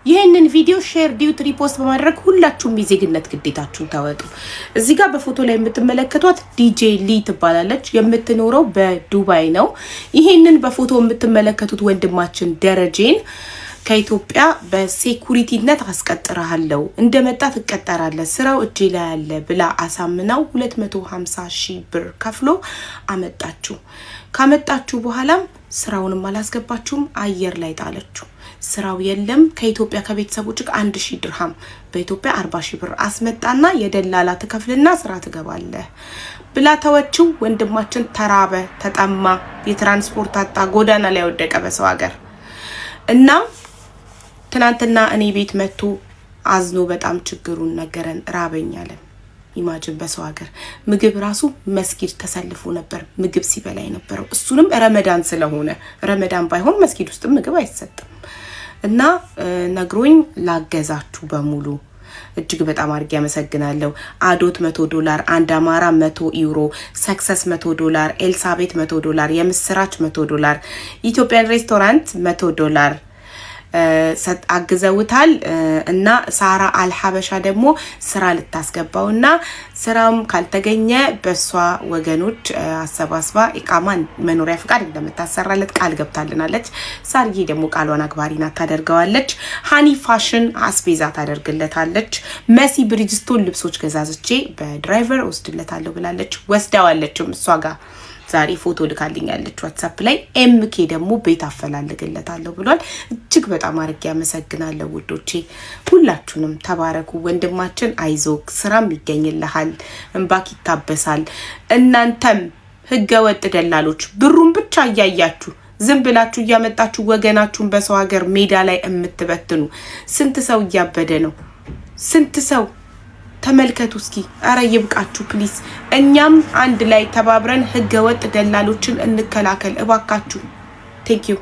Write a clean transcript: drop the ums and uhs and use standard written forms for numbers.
ይሄንን ቪዲዮ ሼር ዲዩት ሪፖስት በማድረግ ሁላችሁም የዜግነት ግዴታችሁን ታወጡ። እዚህ ጋር በፎቶ ላይ የምትመለከቷት ዲጄ ሊ ትባላለች። የምትኖረው በዱባይ ነው። ይሄንን በፎቶ የምትመለከቱት ወንድማችን ደረጀን ከኢትዮጵያ በሴኩሪቲነት አስቀጥራለሁ እንደመጣ ተቀጠራለህ ስራው እጄ ላይ ያለ ብላ አሳምናው 250,000 ብር ከፍሎ አመጣችሁ። ካመጣችሁ በኋላም ስራውንም አላስገባችሁም፣ አየር ላይ ጣለችው። ስራው የለም። ከኢትዮጵያ ከቤተሰቦች 1000 ድርሃም በኢትዮጵያ 40,000 ብር አስመጣና የደላላ ተከፍልና ስራ ትገባለህ ብላ ተወችው። ወንድማችን ተራበ፣ ተጠማ፣ የትራንስፖርት አጣ፣ ጎዳና ላይ ወደቀ በሰው ሀገር እና ትናንትና እኔ ቤት መጥቶ አዝኖ በጣም ችግሩን ነገረን። ራበኝ አለ። ኢማጂን በሰው ሀገር ምግብ ራሱ መስጊድ ተሰልፎ ነበር ምግብ ሲበላ የነበረው። እሱንም ረመዳን ስለሆነ ረመዳን ባይሆን መስጊድ ውስጥ ምግብ አይሰጥም። እና ነግሮኝ ላገዛችሁ በሙሉ እጅግ በጣም አድርጌ ያመሰግናለሁ። አዶት $100፣ አንድ አማራ €100፣ ሰክሰስ $100፣ ኤልሳቤት $100፣ የምስራች $100፣ ኢትዮጵያን ሬስቶራንት $100 አግዘውታል። እና ሳራ አልሐበሻ ደግሞ ስራ ልታስገባውና ስራም ካልተገኘ በሷ ወገኖች አሰባስባ ኢቃማ መኖሪያ ፍቃድ እንደምታሰራለት ቃል ገብታልናለች። ሳርዬ ደግሞ ቃሏን አክባሪና ታደርገዋለች። ሃኒ ፋሽን አስቤዛ ታደርግለታለች። መሲ ብሪጅስቶን ልብሶች ገዛዝቼ በድራይቨር ወስድለታለሁ ብላለች። ወስዳዋለችም እሷ ጋር ዛሬ ፎቶ ልካልኛለች ዋትስአፕ ላይ። ኤምኬ ደግሞ ቤት አፈላልግለታለሁ ብሏል። እጅግ በጣም አርጌ ያመሰግናለሁ ውዶቼ። ሁላችሁንም ተባረኩ። ወንድማችን አይዞክ፣ ስራም ይገኝልሃል፣ እንባክ ይታበሳል። እናንተም ህገ ወጥ ደላሎች ብሩን ብቻ እያያችሁ ዝም ብላችሁ እያመጣችሁ ወገናችሁን በሰው ሀገር ሜዳ ላይ እምትበትኑ ስንት ሰው እያበደ ነው። ስንት ሰው ተመልከቱ እስኪ። አረ ይብቃችሁ ፕሊስ። እኛም አንድ ላይ ተባብረን ህገ ወጥ ደላሎችን እንከላከል እባካችሁ። ቴንክ ዩ